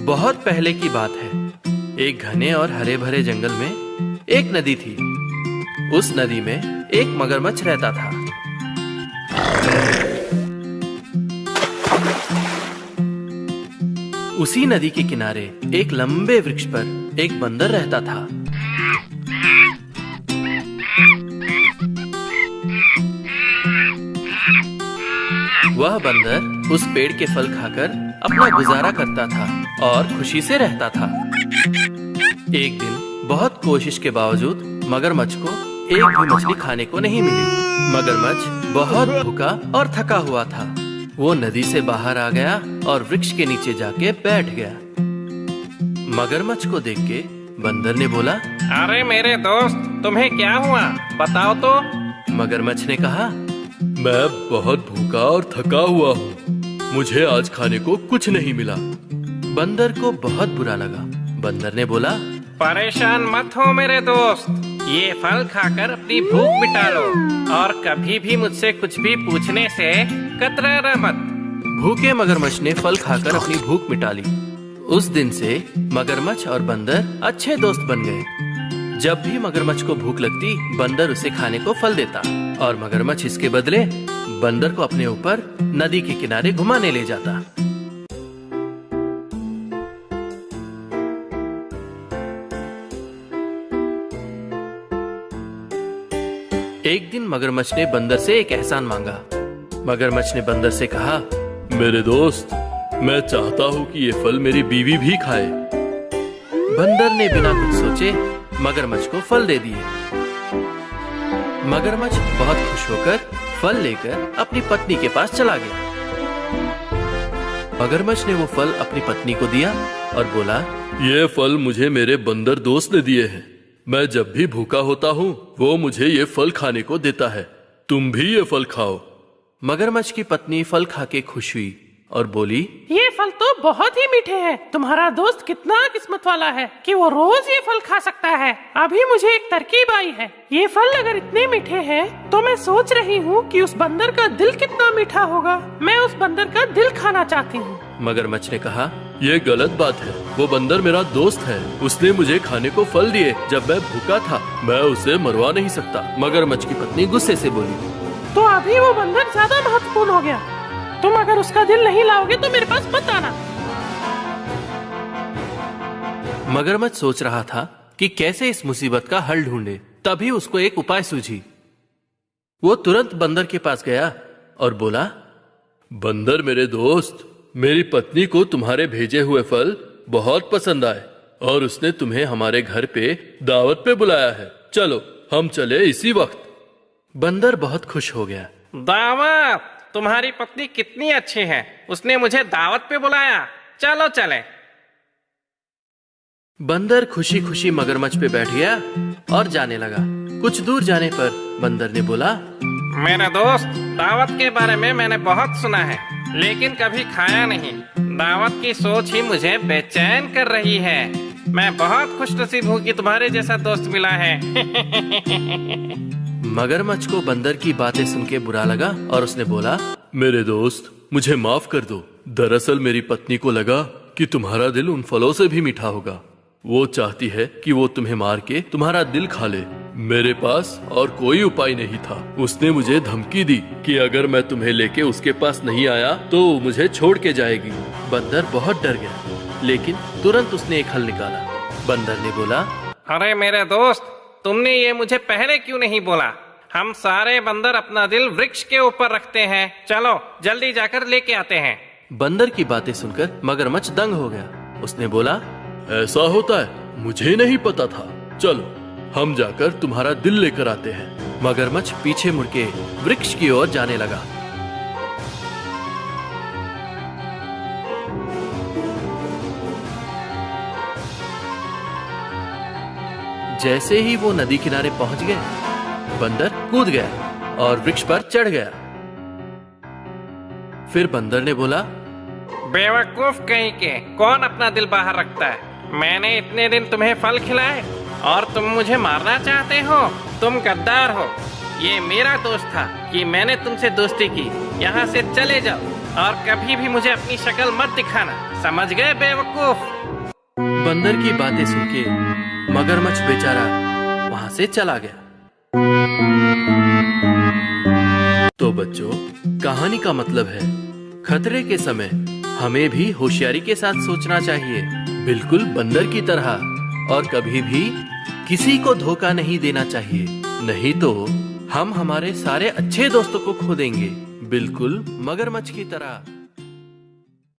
बहुत पहले की बात है। एक घने और हरे भरे जंगल में एक नदी थी। उस नदी में एक मगरमच्छ रहता था। उसी नदी के किनारे एक लंबे वृक्ष पर एक बंदर रहता था। वह बंदर उस पेड़ के फल खाकर अपना गुजारा करता था और खुशी से रहता था। एक दिन बहुत कोशिश के बावजूद मगरमच्छ को एक भी मछली खाने को नहीं मिली। मगरमच्छ बहुत भूखा और थका हुआ था। वो नदी से बाहर आ गया और वृक्ष के नीचे जाके बैठ गया। मगरमच्छ को देख के बंदर ने बोला, अरे मेरे दोस्त, तुम्हें क्या हुआ, बताओ तो। मगरमच्छ ने कहा, मैं बहुत भूखा और थका हुआ हूँ। मुझे आज खाने को कुछ नहीं मिला। बंदर को बहुत बुरा लगा। बंदर ने बोला, परेशान मत हो मेरे दोस्त, ये फल खाकर अपनी भूख मिटा लो और कभी भी मुझसे कुछ भी पूछने से कतराना मत। भूखे मगरमच्छ ने फल खाकर अपनी भूख मिटा ली। उस दिन से मगरमच्छ और बंदर अच्छे दोस्त बन गए। जब भी मगरमच्छ को भूख लगती, बंदर उसे खाने को फल देता और मगरमच्छ इसके बदले बंदर को अपने ऊपर नदी के किनारे घुमाने ले जाता। एक दिन मगरमच्छ ने बंदर से एक एहसान मांगा। मगरमच्छ ने बंदर से कहा, मेरे दोस्त, मैं चाहता हूँ कि ये फल मेरी बीवी भी खाए। बंदर ने बिना कुछ सोचे मगरमच्छ को फल दे दिए। मगरमच्छ बहुत खुश होकर फल लेकर अपनी पत्नी के पास चला गया। मगरमच्छ ने वो फल अपनी पत्नी को दिया और बोला, ये फल मुझे मेरे बंदर दोस्त ने दिए हैं। मैं जब भी भूखा होता हूँ वो मुझे ये फल खाने को देता है। तुम भी ये फल खाओ। मगरमच्छ की पत्नी फल खा के खुश हुई और बोली, ये फल तो बहुत ही मीठे हैं। तुम्हारा दोस्त कितना किस्मत वाला है कि वो रोज ये फल खा सकता है। अभी मुझे एक तरकीब आई है। ये फल अगर इतने मीठे हैं, तो मैं सोच रही हूँ कि उस बंदर का दिल कितना मीठा होगा। मैं उस बंदर का दिल खाना चाहती हूँ। मगरमच्छ ने कहा, ये गलत बात है। वो बंदर मेरा दोस्त है। उसने मुझे खाने को फल दिए जब मैं भूखा था। मैं उसे मरवा नहीं सकता। मगरमच्छ की पत्नी गुस्से से बोली, तो अभी वो बंदर ज्यादा महत्वपूर्ण हो गया। तुम अगर उसका दिल नहीं लाओगे तो मेरे पास मत आना। मगरमच्छ सोच रहा था कि कैसे इस मुसीबत का हल ढूंढे। तभी उसको एक उपाय सूझी। वो तुरंत बंदर के पास गया और बोला, बंदर मेरे दोस्त, मेरी पत्नी को तुम्हारे भेजे हुए फल बहुत पसंद आए और उसने तुम्हें हमारे घर पे दावत पे बुलाया है। चलो हम चले इसी वक्त। बंदर बहुत खुश हो गया। दावत? तुम्हारी पत्नी कितनी अच्छी है, उसने मुझे दावत पे बुलाया। चलो चले। बंदर खुशी खुशी मगरमच्छ पे बैठ गया और जाने लगा। कुछ दूर जाने पर बंदर ने बोला, मेरे दोस्त, दावत के बारे में मैंने बहुत सुना है, लेकिन कभी खाया नहीं। दावत की सोच ही मुझे बेचैन कर रही है। मैं बहुत खुशनसीब हूँ कि तुम्हारे जैसा दोस्त मिला है। मगरमच्छ को बंदर की बातें सुन के बुरा लगा और उसने बोला, मेरे दोस्त, मुझे माफ कर दो। दरअसल मेरी पत्नी को लगा कि तुम्हारा दिल उन फलों से भी मीठा होगा। वो चाहती है कि वो तुम्हें मार के तुम्हारा दिल खा ले। मेरे पास और कोई उपाय नहीं था। उसने मुझे धमकी दी कि अगर मैं तुम्हें लेके उसके पास नहीं आया तो मुझे छोड़ के जाएगी। बंदर बहुत डर गया, लेकिन तुरंत उसने एक हल निकाला। बंदर ने बोला, अरे मेरे दोस्त, तुमने ये मुझे पहले क्यों नहीं बोला? हम सारे बंदर अपना दिल वृक्ष के ऊपर रखते हैं। चलो जल्दी जाकर लेके आते हैं। बंदर की बातें सुनकर मगरमच्छ दंग हो गया। उसने बोला, ऐसा होता है? मुझे नहीं पता था। चलो हम जाकर तुम्हारा दिल लेकर आते हैं। मगरमच्छ पीछे मुड़ के वृक्ष की ओर जाने लगा। जैसे ही वो नदी किनारे पहुंच गए, बंदर कूद गया और वृक्ष पर चढ़ गया। फिर बंदर ने बोला, बेवकूफ कहीं के, कौन अपना दिल बाहर रखता है? मैंने इतने दिन तुम्हें फल खिलाए और तुम मुझे मारना चाहते हो? तुम गद्दार हो। ये मेरा दोस्त था कि मैंने तुमसे दोस्ती की। यहाँ से चले जाओ। और कभी भी मुझे अपनी शक्ल मत दिखाना, समझ गए बेवकूफ। बंदर की बातें सुन के मगरमच्छ बेचारा वहां से चला गया। तो बच्चों, कहानी का मतलब है खतरे के समय हमें भी होशियारी के साथ सोचना चाहिए, बिल्कुल बंदर की तरह, और कभी भी किसी को धोखा नहीं देना चाहिए, नहीं तो हम हमारे सारे अच्छे दोस्तों को खो देंगे, बिल्कुल मगरमच्छ की तरह।